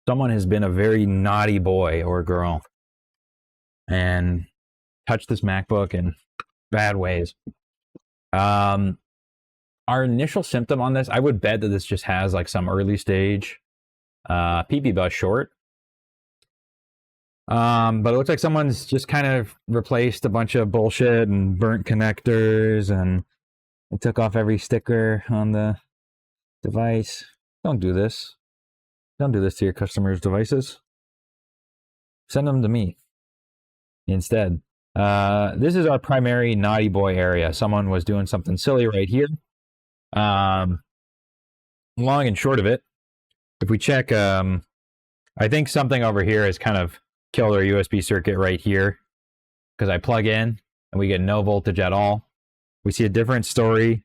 someone has been a very naughty boy or girl and touched this MacBook in bad ways. Our initial symptom on this, I would bet that this just has like some early stage PP bus short. But it looks like someone's just kind of replaced a bunch of bullshit and burnt connectors, and it took off every sticker on the device. Don't do this. Don't do this to your customers' devices. Send them to me instead. This is our primary naughty boy area. Someone was doing something silly right here. Long and short of it, if we check, I think something over here has kind of killed our USB circuit right here, because I plug in and we get no voltage at all. We see a different story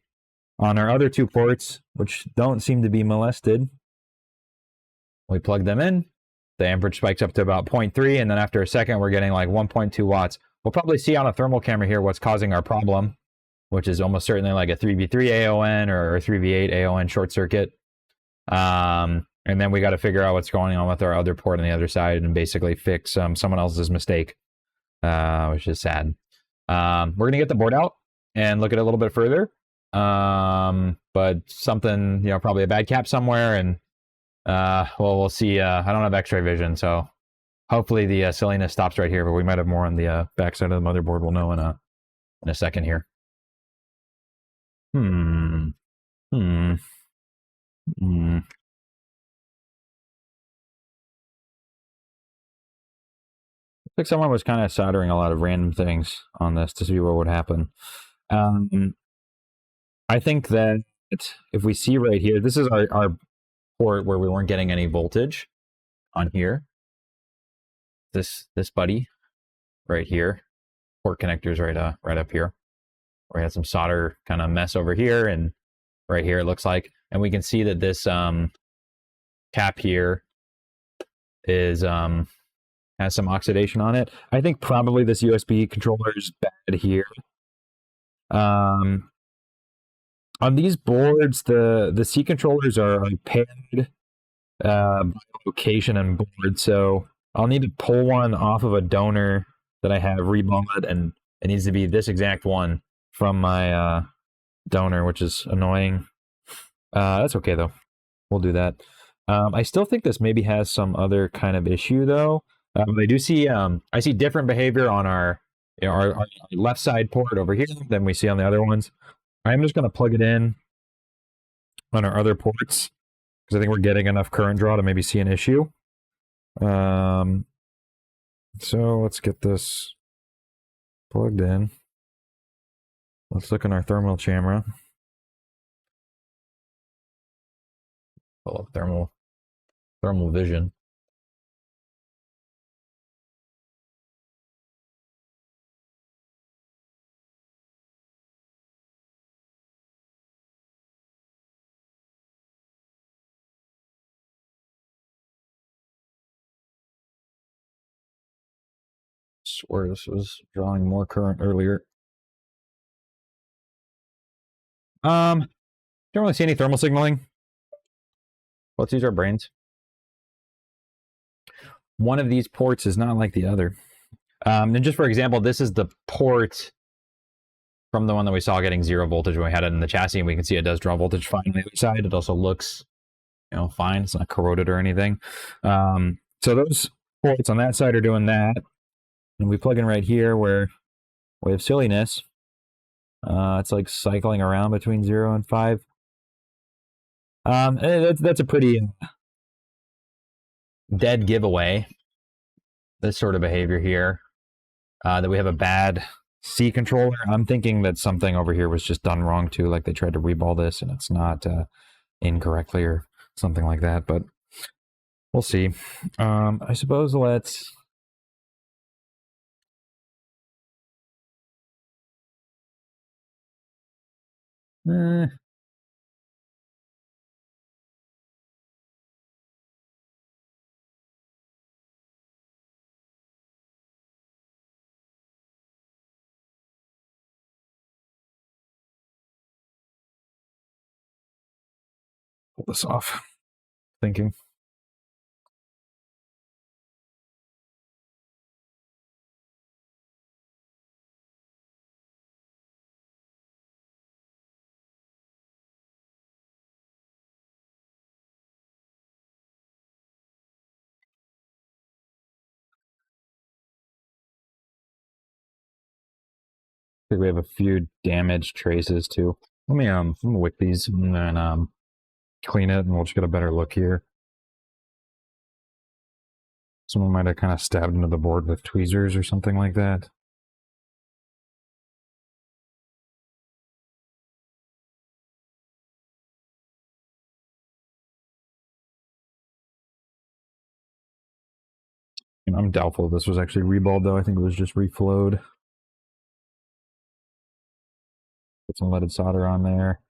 on our other two ports, which don't seem to be molested. We plug them in, the amperage spikes up to about 0.3, and then after a second, we're getting like 1.2 watts. We'll probably see on a thermal camera here what's causing our problem, which is almost certainly like a 3V3 AON or 3V8 AON short circuit. And then we got to figure out what's going on with our other port on the other side and basically fix someone else's mistake, which is sad. We're going to get the board out and look at it a little bit further. But something, probably a bad cap somewhere, and well, we'll see. I don't have X-ray vision, so hopefully the silliness stops right here, but we might have more on the back side of the motherboard. We'll know in a second here. Looks like someone was kind of soldering a lot of random things on this to see what would happen. I think that if we see right here, this is our port where we weren't getting any voltage on here. This buddy right here, port connectors right up here. We had some solder kind of mess over here, and right here it looks like, and we can see that this cap here is has some oxidation on it. I think probably this USB controller is bad here. On these boards, the C controllers are paired by location and board, so I'll need to pull one off of a donor that I have reballed, and it needs to be this exact one from my donor, which is annoying. That's okay though. We'll do that. I still think this maybe has some other kind of issue though. I do see I see different behavior on our left side port over here than we see on the other ones. I'm just going to plug it in on our other ports because I think we're getting enough current draw to maybe see an issue. So let's get this plugged in. Let's look in our thermal camera. Oh, thermal vision. Swear this was drawing more current earlier. Don't really see any thermal signaling. Let's use our brains. One of these ports is not like the other. And just for example, this is the port from the one that we saw getting 0 voltage when we had it in the chassis, and we can see it does draw voltage fine on the other side. It also looks, fine. It's not corroded or anything. So those ports on that side are doing that. And we plug in right here where we have silliness. It's like cycling around between 0 and 5. That's a pretty dead giveaway, this sort of behavior here, that we have a bad C controller. I'm thinking that something over here was just done wrong too, like they tried to reball this and it's not incorrectly or something like that, but we'll see. I suppose let's... pull this off. Thinking. think we have a few damage traces too. Let me wick these and then clean it, and we'll just get a better look here. Someone might have kind of stabbed into the board with tweezers or something like that. And I'm doubtful this was actually reballed, though. I think it was just reflowed. Put some leaded solder on there.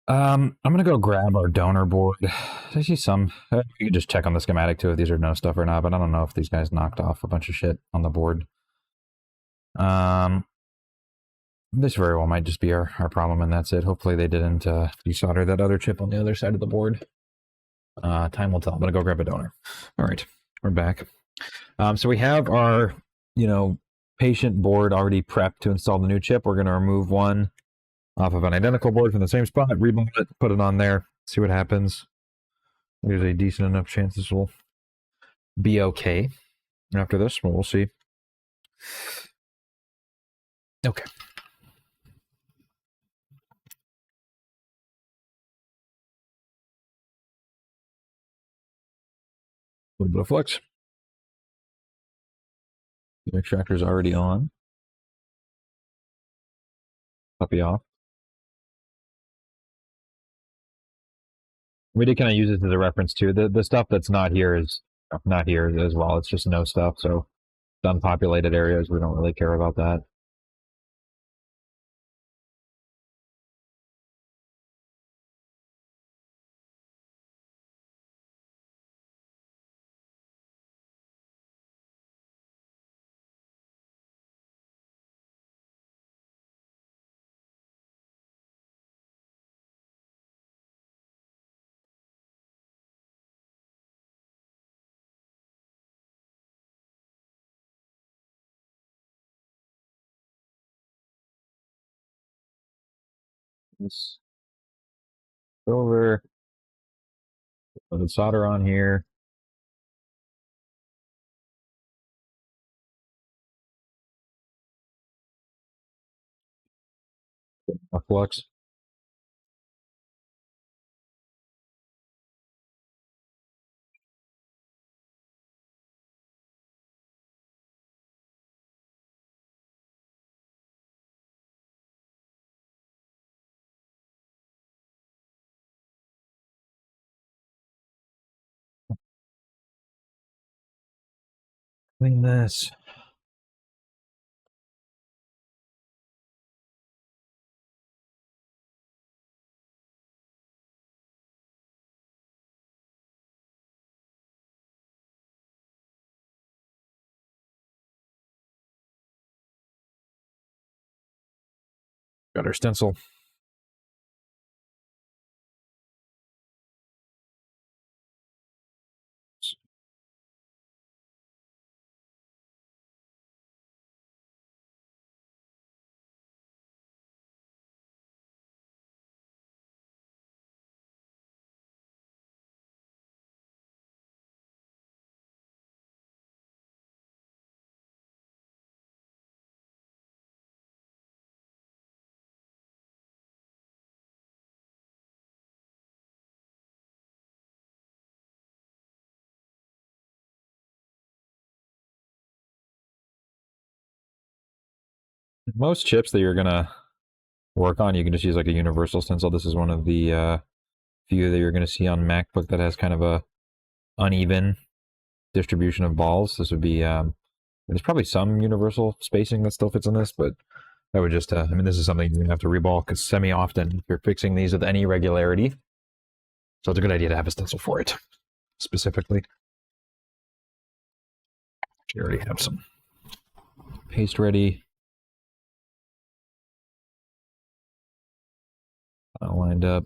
I'm gonna go grab our donor board. I see some. You can just check on the schematic too if these are no stuff or not. But I don't know if these guys knocked off a bunch of shit on the board. This very well might just be our problem, and that's it. Hopefully they didn't desolder that other chip on the other side of the board. Time will tell. I'm gonna go grab a donor. All right, we're back. So we have our, patient board already prepped to install the new chip. We're gonna remove one off of an identical board from the same spot, reball it, put it on there, see what happens. There's a decent enough chance this will be okay after this. We'll see. Okay. A little bit of flux. The extractor is already on. Puppy off. We did kind of use it as a reference too. The stuff that's not here is not here as well. It's just no stuff. So unpopulated areas, we don't really care about that. This silver, put the solder on here. A flux. Clean this. Got our stencil. Most chips that you're gonna work on, you can just use like a universal stencil. This is one of the few that you're gonna see on MacBook that has kind of a uneven distribution of balls. This would be there's probably some universal spacing that still fits in this, but I would just I mean, this is something you have to reball because semi-often you're fixing these with any regularity, so it's a good idea to have a stencil for it specifically. You already have some paste ready. Lined up.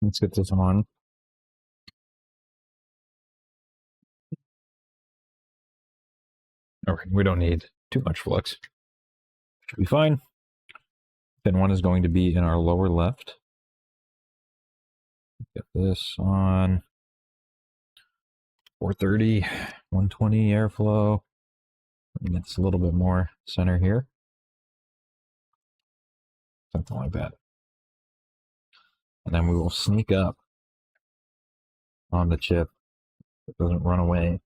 Let's get this on. Okay, we don't need too much flux. Should be fine. Pin 1 is going to be in our lower left. Get this on 430, 120 airflow. Get this a little bit more center here. Something like that. And then we will sneak up on the chip. It doesn't run away.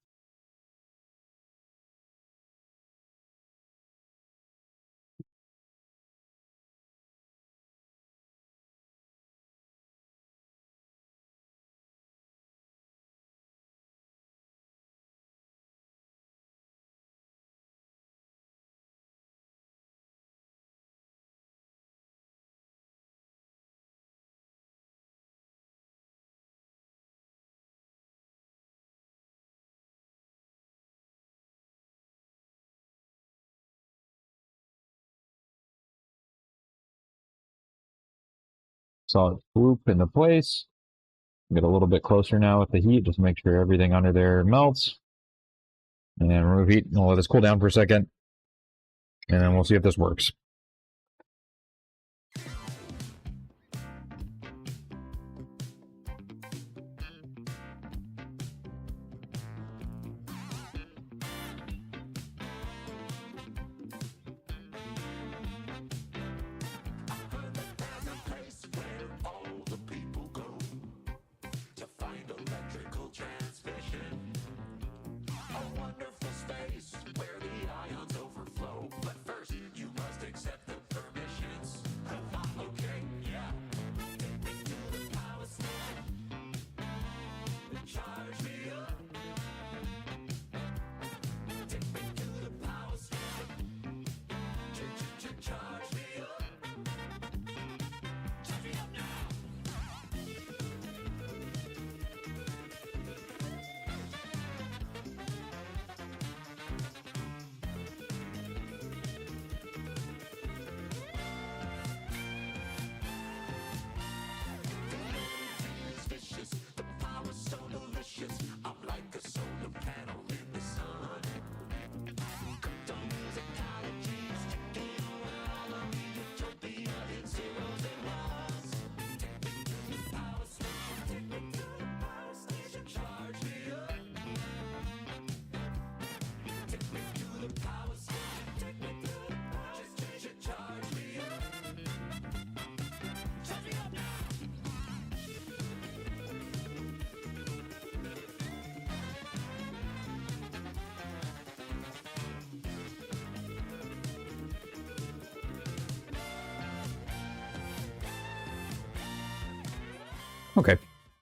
Solid swoop into place. Get a little bit closer now with the heat, just make sure everything under there melts. And then remove heat, and we'll let this cool down for a second. And then we'll see if this works.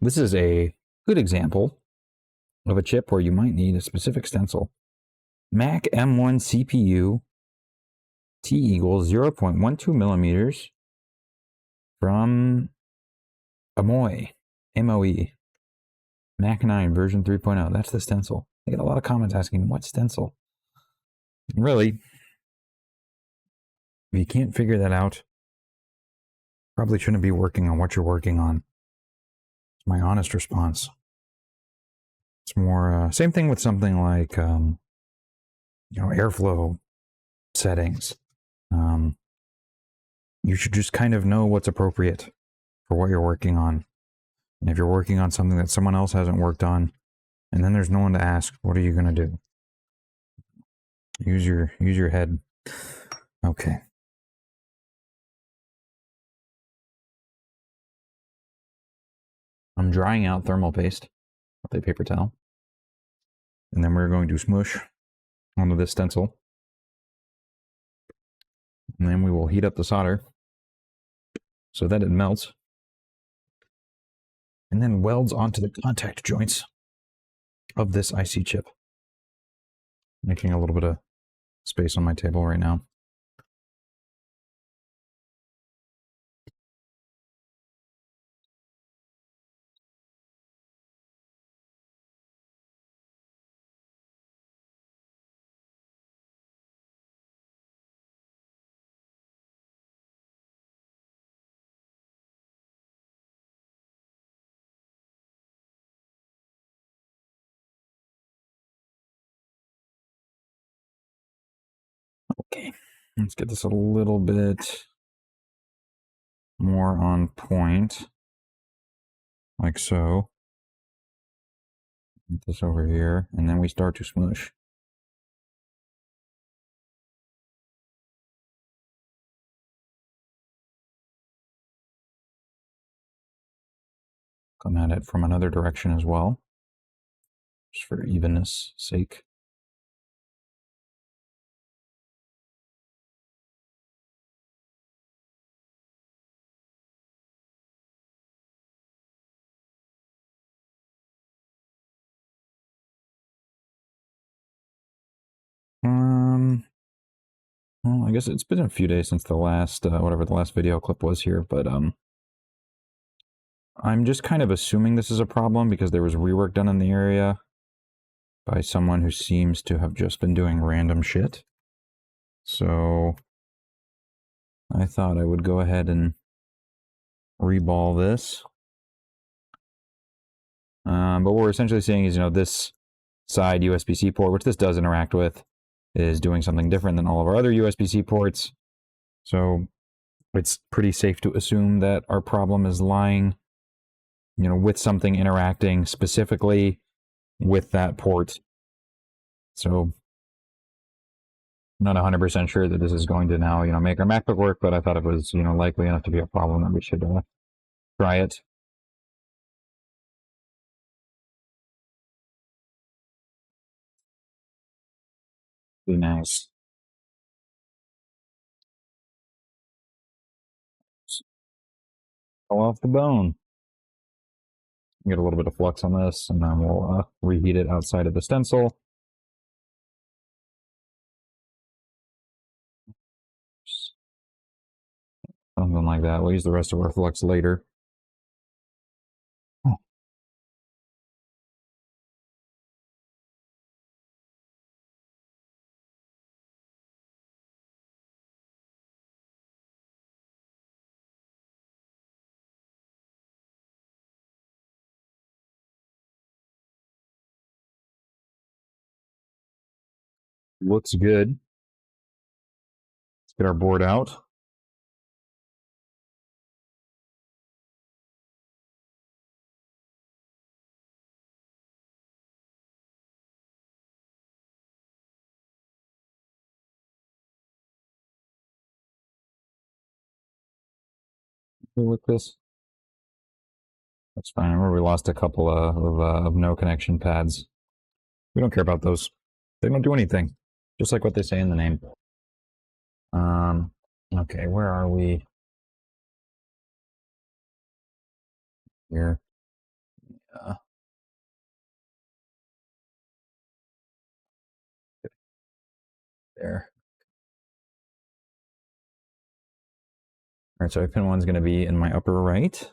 This is a good example of a chip where you might need a specific stencil. Mac M1 CPU T equals 0.12 millimeters from Amoy, MOE. Mac 9 version 3.0. That's the stencil. I get a lot of comments asking, what stencil? Really, if you can't figure that out, probably shouldn't be working on what you're working on. It's my honest response. It's more, same thing with something like, airflow settings. You should just kind of know what's appropriate for what you're working on. And if you're working on something that someone else hasn't worked on, and then there's no one to ask, what are you going to do? Use your head. Okay. I'm drying out thermal paste with a paper towel. And then we're going to smoosh onto this stencil. And then we will heat up the solder so that it melts. And then welds onto the contact joints of this IC chip. Making a little bit of space on my table right now. Okay, let's get this a little bit more on point, like so. Get this over here, and then we start to smoosh. Come at it from another direction as well, just for evenness' sake. Well, I guess it's been a few days since the last, whatever the last video clip was here, but I'm just kind of assuming this is a problem because there was rework done in the area by someone who seems to have just been doing random shit. So I thought I would go ahead and reball this. But what we're essentially seeing is, this side USB-C port, which this does interact with, is doing something different than all of our other USB-C ports. So it's pretty safe to assume that our problem is lying, with something interacting specifically with that port. So I'm not 100% sure that this is going to now, make our MacBook work, but I thought it was, likely enough to be a problem that we should try it. Be nice. Pull off the bone. Get a little bit of flux on this, and then we'll reheat it outside of the stencil. Something like that. We'll use the rest of our flux later. Looks good. Let's get our board out. With this, that's fine. Remember, we lost a couple of no connection pads. We don't care about those. They don't do anything. Just like what they say in the name. Okay, where are we? Here. there. All right, so pin 1's going to be in my upper right.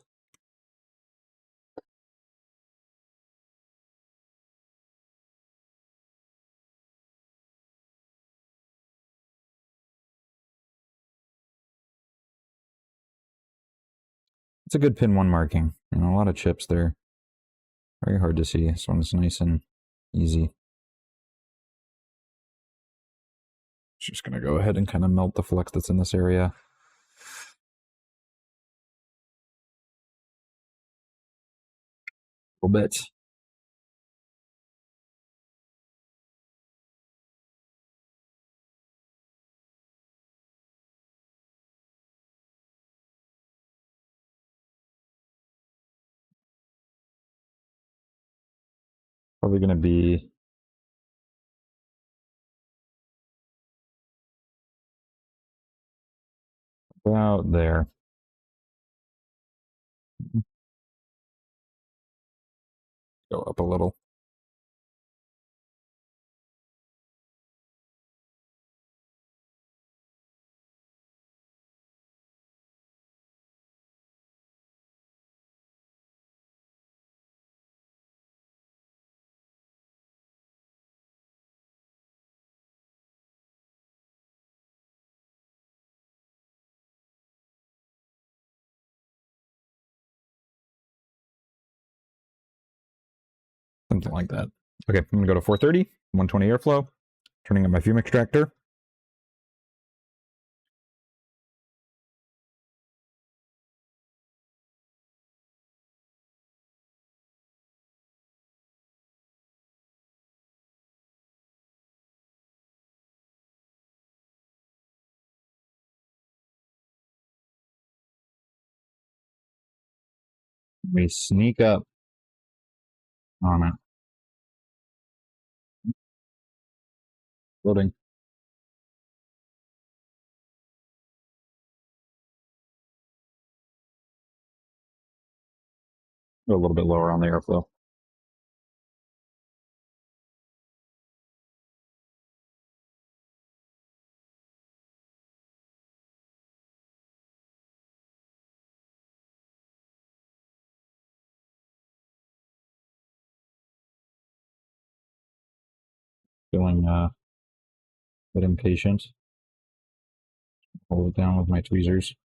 It's a good pin 1 marking. You know, a lot of chips there. Very hard to see. This one's nice and easy. Just going to go ahead and kind of melt the flux that's in this area. A little bit. Probably going to be about there. Go up a little. Something like that. Okay, I'm going to go to 430, 120 airflow, turning on my fume extractor. We sneak up on it. Loading. Go a little bit lower on the airflow. Feeling a bit impatient. Hold it down with my tweezers.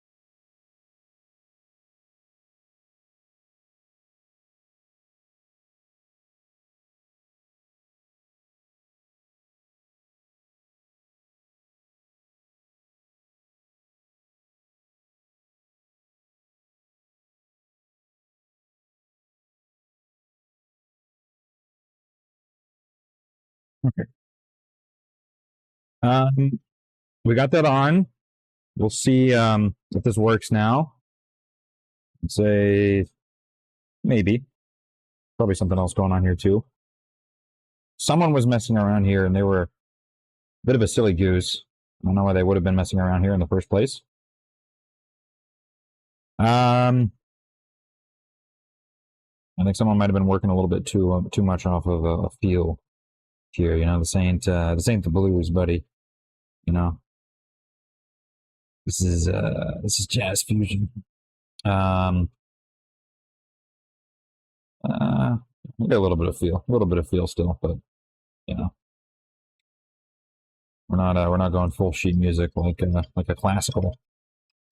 Okay. We got that on. We'll see if this works now. I'd say maybe. Probably something else going on here too. Someone was messing around here and they were a bit of a silly goose. I don't know why they would have been messing around here in the first place. I think someone might have been working a little bit too much off of a feel here. You know, this ain't the blues, buddy. You know, this is jazz fusion. We got a little bit of feel still, but you know, we're not going full sheet music like a classical.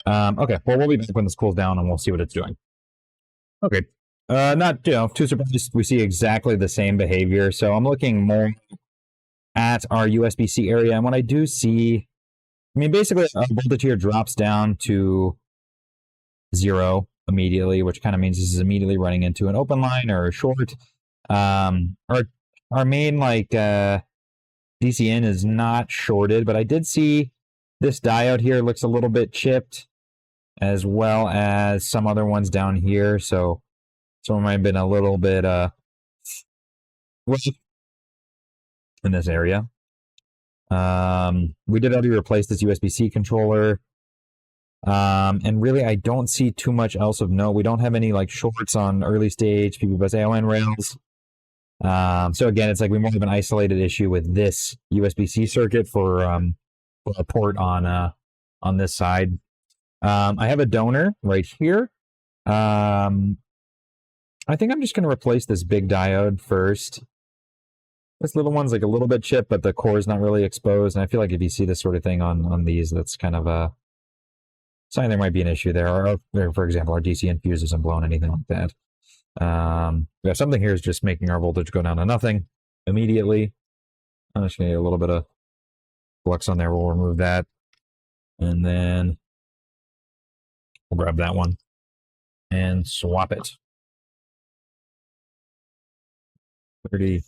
Okay, well, we'll be back when this cools down and we'll see what it's doing. Okay, not too surprised. We see exactly the same behavior. So I'm looking more at our USB-C area, and what I do see, I mean, basically, our voltage here drops down to 0 immediately, which kind of means this is immediately running into an open line or a short. Our main DCN is not shorted, but I did see this diode here looks a little bit chipped, as well as some other ones down here. So some might have been a little bit in this area. We did already replace this USB-C controller. And really, I don't see too much else of note. We don't have any like shorts on early stage PB-bus AON rails. So again, it's like we more have an isolated issue with this USB-C circuit for a port on this side. I have a donor right here. I think I'm just going to replace this big diode first. This little one's like a little bit chipped, but the core is not really exposed. And I feel like if you see this sort of thing on these, that's kind of a sign there might be an issue there. Or, for example, our DC infuse isn't blown, anything like that. Yeah, something here is just making our voltage go down to nothing immediately. I'm just going to get a little bit of flux on there. We'll remove that. And then we'll grab that one and swap it. 30.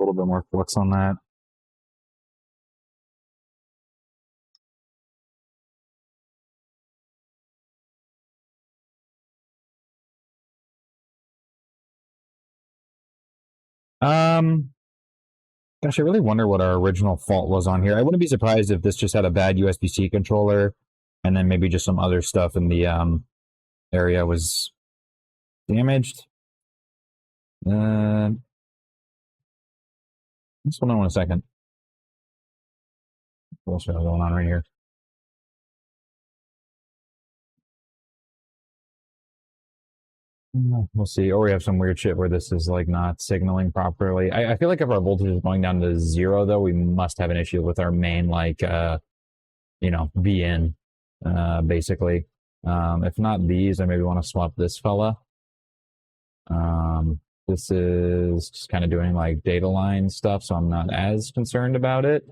A little bit more flux on that. Gosh, I really wonder what our original fault was on here. I wouldn't be surprised if this just had a bad USB-C controller, and then maybe just some other stuff in the area was damaged. Just hold on a second. What's going on right here? We'll see. Or we have some weird shit where this is like not signaling properly. I feel like if our voltage is going down to 0, though, we must have an issue with our main, like, you know, VN, basically. If not these, I maybe want to swap this fella. This is just kind of doing like data line stuff, so I'm not as concerned about it.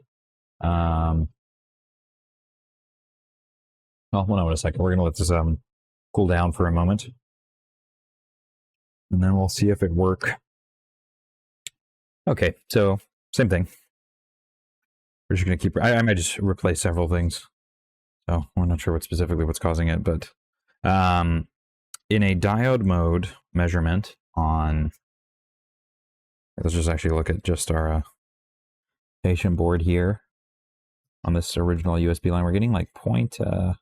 Well, hold on a second. We're going to let this cool down for a moment. And then we'll see if it works. Okay, so same thing. We're just going to keep... I might just replace several things. So we're not sure what's causing it, but in a diode mode measurement on... Let's just actually look at just our patient board here. On this original USB line, we're getting like there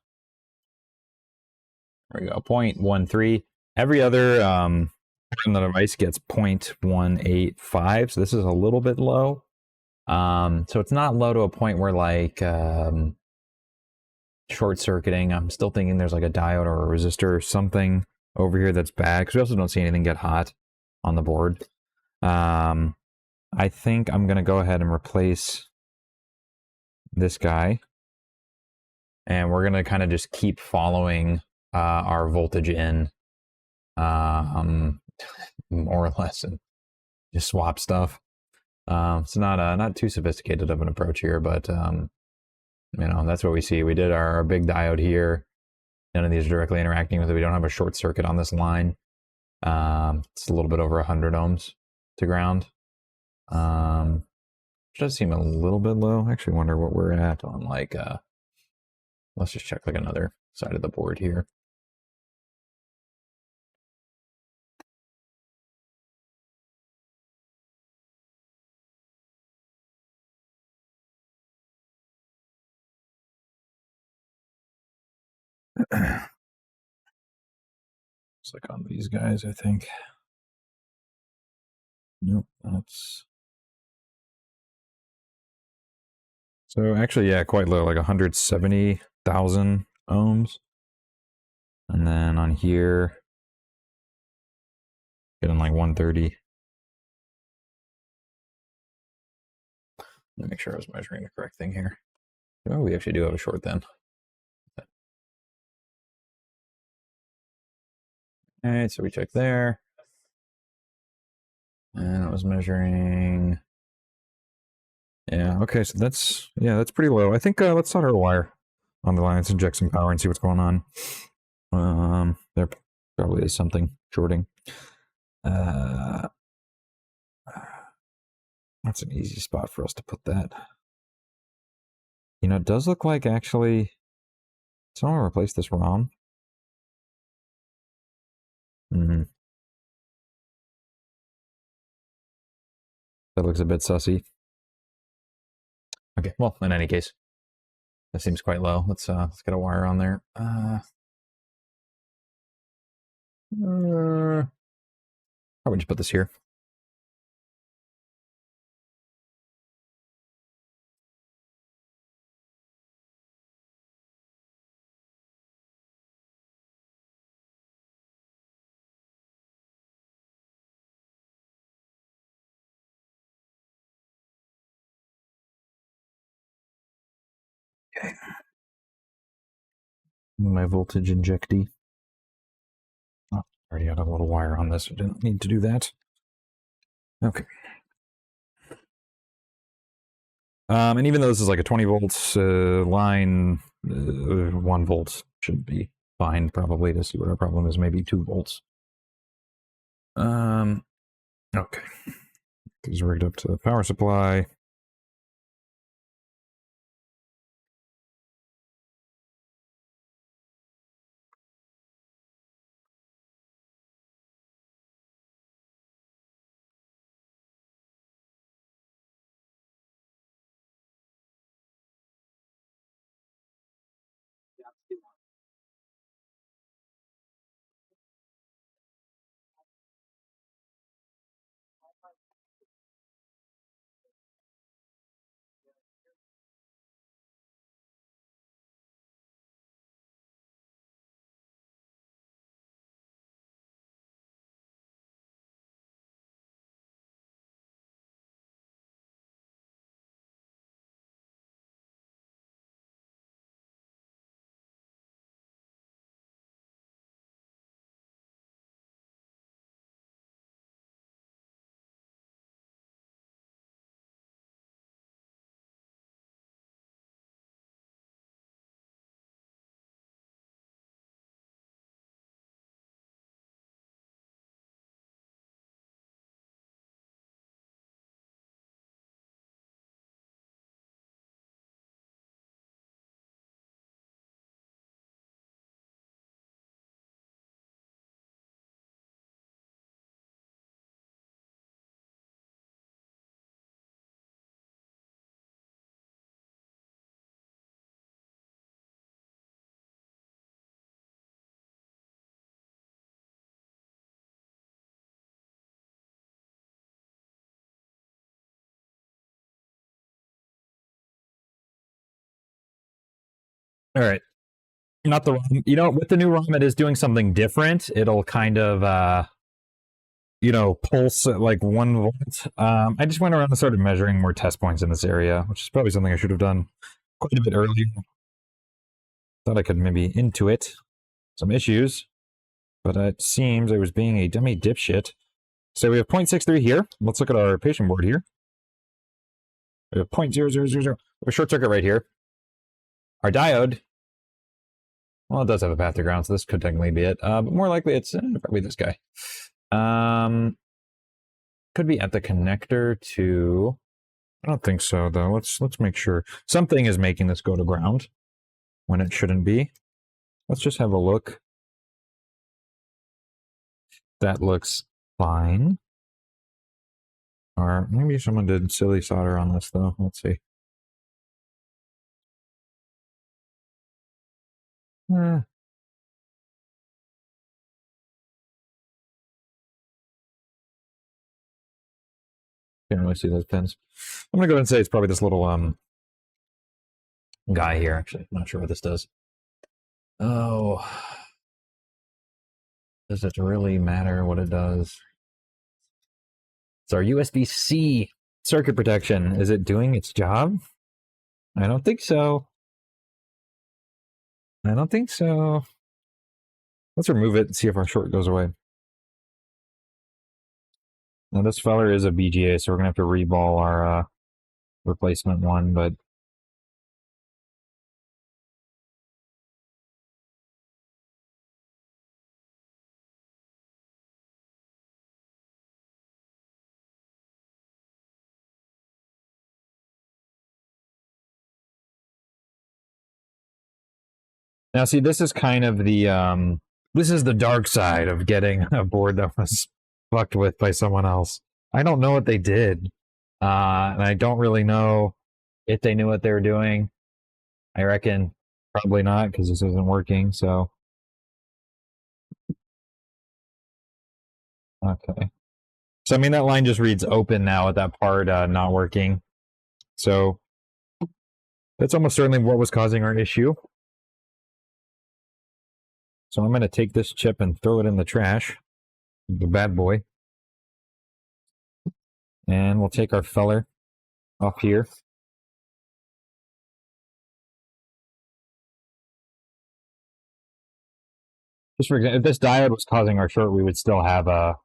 we go, 0.13. Every other on the device gets 0.185, so this is a little bit low. So it's not low to a point where like short circuiting. I'm still thinking there's like a diode or a resistor or something over here that's bad, because we also don't see anything get hot on the board. I think I'm gonna go ahead and replace this guy, and we're gonna kind of just keep following our voltage in, more or less, and just swap stuff. It's not too sophisticated of an approach here, but you know, that's what we see. We did our big diode here. None of these are directly interacting with it. We don't have a short circuit on this line. It's a little bit over 100 ohms to ground. Which does seem a little bit low. I actually wonder what we're at on like let's just check like another side of the board here. It's like on these guys, I think. Nope, that's... So actually, yeah, quite low, like 170,000 ohms. And then on here, getting like 130. Let me make sure I was measuring the correct thing here. Oh, we actually do have a short then. All right, so we check there. And it was measuring. Yeah, okay, so that's pretty low. I think let's solder a wire on the line. Let's inject some power and see what's going on. There probably is something shorting. That's an easy spot for us to put that. You know, it does look like actually someone replaced this ROM. That looks a bit sussy. Okay, well, in any case, that seems quite low. Let's get a wire on there. Probably just put this here. Okay. My voltage injectee. Oh, already had a little wire on this. I didn't need to do that. Okay. And even though this is like a 20 volts line, 1 volt should be fine probably to see what our problem is. Maybe 2 volts. Okay. These are rigged up to the power supply. All right. Not the ROM. You know, with the new ROM, it is doing something different. It'll kind of, pulse at like 1 volt. I just went around and started measuring more test points in this area, which is probably something I should have done quite a bit earlier. Thought I could maybe intuit some issues, but it seems I was being a dummy dipshit. So we have 0.63 here. Let's look at our patient board here. We have 0.0000. We have a short circuit right here. Our diode, well, it does have a path to ground, so this could technically be it. But more likely it's probably this guy. Could be at the connector to... I don't think so, though. Let's make sure. Something is making this go to ground when it shouldn't be. Let's just have a look. That looks fine. Or maybe someone did silly solder on this, though. Let's see. Can't really see those pins. I'm gonna go ahead and say it's probably this little guy here. Actually, I'm not sure what this does. Oh, does it really matter what it does? It's our USB-C Circuit protection, is it doing its job? I don't think so. I don't think so. Let's remove it and see if our short goes away. Now this feller is a BGA, so we're gonna have to reball our replacement one, but now see, this is kind of the this is the dark side of getting a board that was fucked with by someone else. I don't know what they did. And I don't really know if they knew what they were doing. I reckon probably not, because this isn't working, so. Okay. So, I mean, that line just reads open now with that part not working. So, that's almost certainly what was causing our issue. So I'm going to take this chip and throw it in the trash. The bad boy. And we'll take our feller off here. Just for example, if this diode was causing our short, we would still have a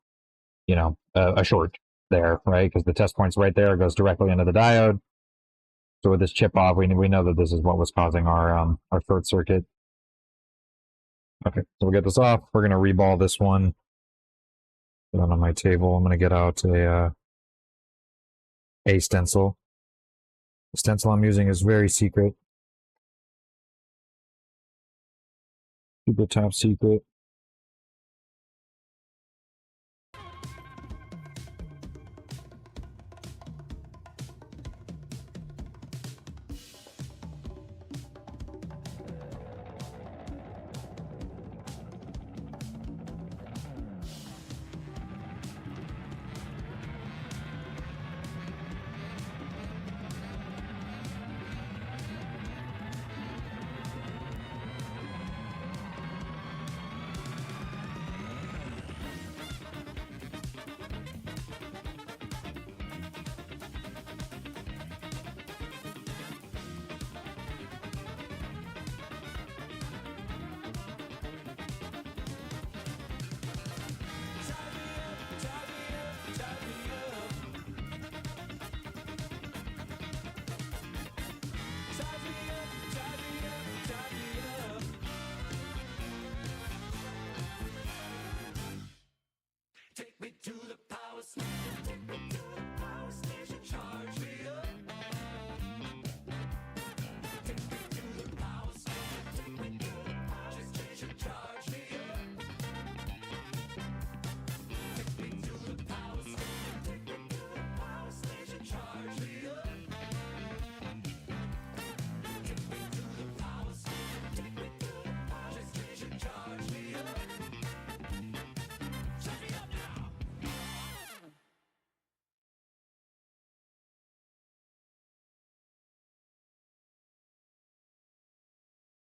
short there, right? Because the test point's right there. It goes directly into the diode. So with this chip off, we know that this is what was causing our short circuit. Okay, so we'll get this off. We're going to reball this one. Put it on my table. I'm going to get out a stencil. The stencil I'm using is very secret. Super top secret.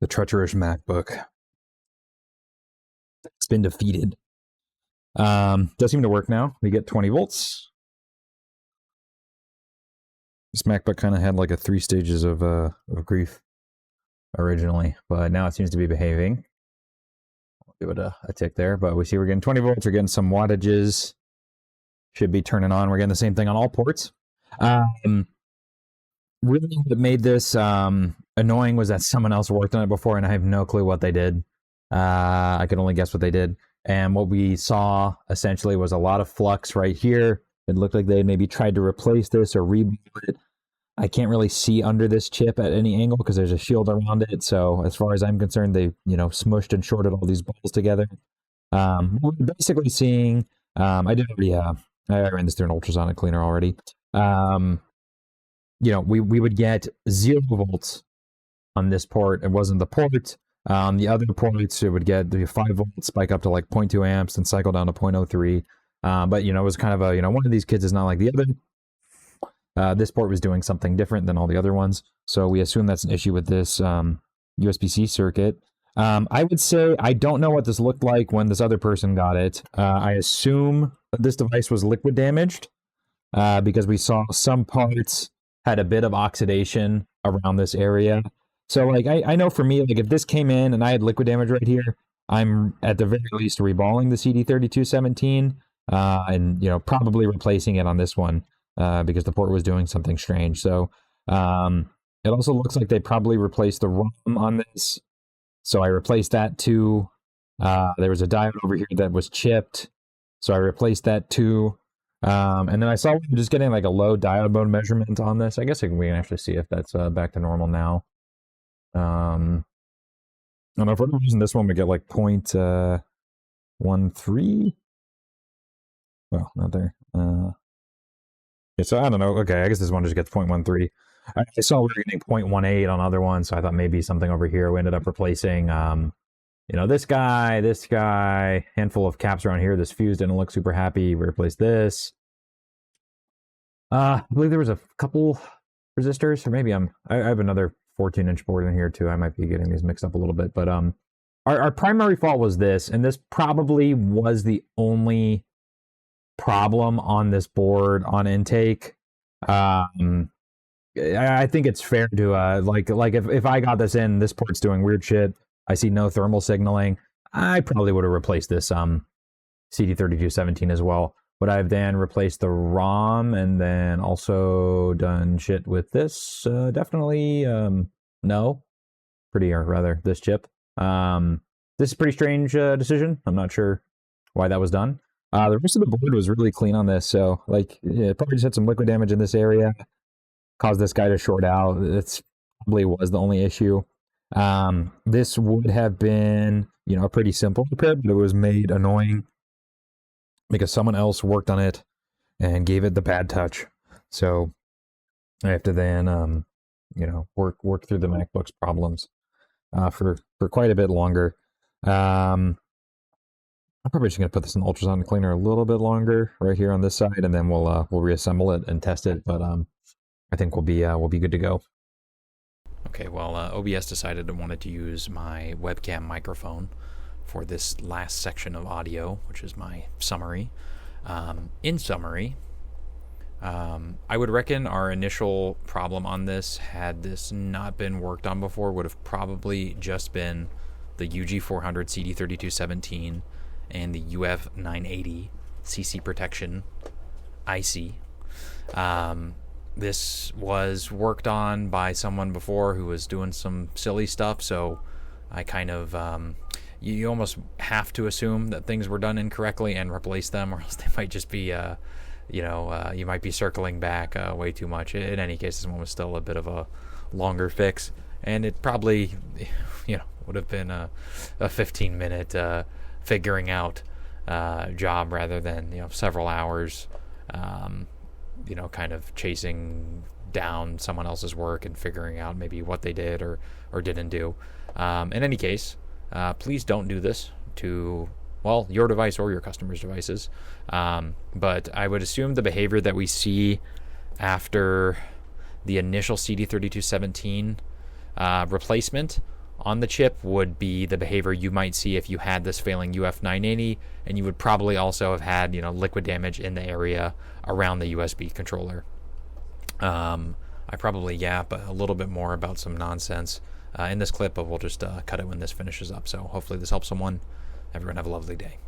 The treacherous MacBook. It's been defeated. Does seem to work now. We get 20 volts. This MacBook kind of had like 3 stages of grief originally, but now it seems to be behaving. I'll give it a tick there, but we see we're getting 20 volts. We're getting some wattages. Should be turning on. We're getting the same thing on all ports. Really, what made this annoying was that someone else worked on it before, and I have no clue what they did. I could only guess what they did. And what we saw essentially was a lot of flux right here. It looked like they maybe tried to replace this or rebuild it. I can't really see under this chip at any angle because there's a shield around it. So as far as I'm concerned, they smushed and shorted all these balls together. We're basically seeing. I ran this through an ultrasonic cleaner already. We would get 0 volts on this port. It wasn't the port. The other ports, it would get the 5 volts, spike up to like 0.2 amps, and cycle down to 0.03. But it was kind of a one of these kids is not like the other. This port was doing something different than all the other ones, so we assume that's an issue with this USB-C circuit. I would say I don't know what this looked like when this other person got it. I assume that this device was liquid damaged. because we saw some parts had a bit of oxidation around this area. So like I know for me, like if this came in and I had liquid damage right here, I'm at the very least reballing the CD3217 and probably replacing it on this one because the port was doing something strange. So it also looks like they probably replaced the ROM on this. So I replaced that too. There was a diode over here that was chipped. So I replaced that too. And then I saw we were just getting like a low diode mode measurement on this. I guess we can actually see if that's back to normal now. I don't know, for whatever reason, this one would get like 0.13. Well, not there. Okay, so I don't know. Okay, I guess this one just gets 0.13. I saw we were getting 0.18 on other ones, so I thought maybe something over here. We ended up replacing, this guy, handful of caps around here. This fuse didn't look super happy. We replaced this. I believe there was a couple resistors, or maybe I have another 14-inch board in here too. I might be getting these mixed up a little bit, but our primary fault was this, and this probably was the only problem on this board on intake. I think it's fair to like if I got this in, this port's doing weird shit. I see no thermal signaling. I probably would have replaced this CD3217 as well. Would I have then replaced the ROM and then also done shit with this? Definitely no. Or rather, this chip. This is a pretty strange decision. I'm not sure why that was done. The rest of the board was really clean on this, so like it probably just had some liquid damage in this area, caused this guy to short out. It's probably was the only issue. This would have been, a pretty simple repair, but it was made annoying because someone else worked on it and gave it the bad touch. So I have to then, work through the MacBook's problems for quite a bit longer. I'm probably just gonna put this in the ultrasonic cleaner a little bit longer right here on this side, and then we'll reassemble it and test it. But I think we'll be good to go. Okay, well, OBS decided it wanted to use my webcam microphone for this last section of audio, which is my summary. In summary, I would reckon our initial problem on this, had this not been worked on before, would have probably just been the UG400 CD3217 and the UF980 CC protection IC. This was worked on by someone before who was doing some silly stuff, so I kind of, you almost have to assume that things were done incorrectly and replace them, or else they might just be, you might be circling back way too much. In any case, this one was still a bit of a longer fix, and it probably, would have been a 15-minute figuring out job rather than, several hours. Kind of chasing down someone else's work and figuring out maybe what they did or didn't do. In any case, please don't do this to, your device or your customer's devices. But I would assume the behavior that we see after the initial CD3217 replacement on the chip would be the behavior you might see if you had this failing UF980, and you would probably also have had, liquid damage in the area around the USB controller. I probably yap a little bit more about some nonsense in this clip, but we'll just cut it when this finishes up. So hopefully this helps someone. Everyone have a lovely day.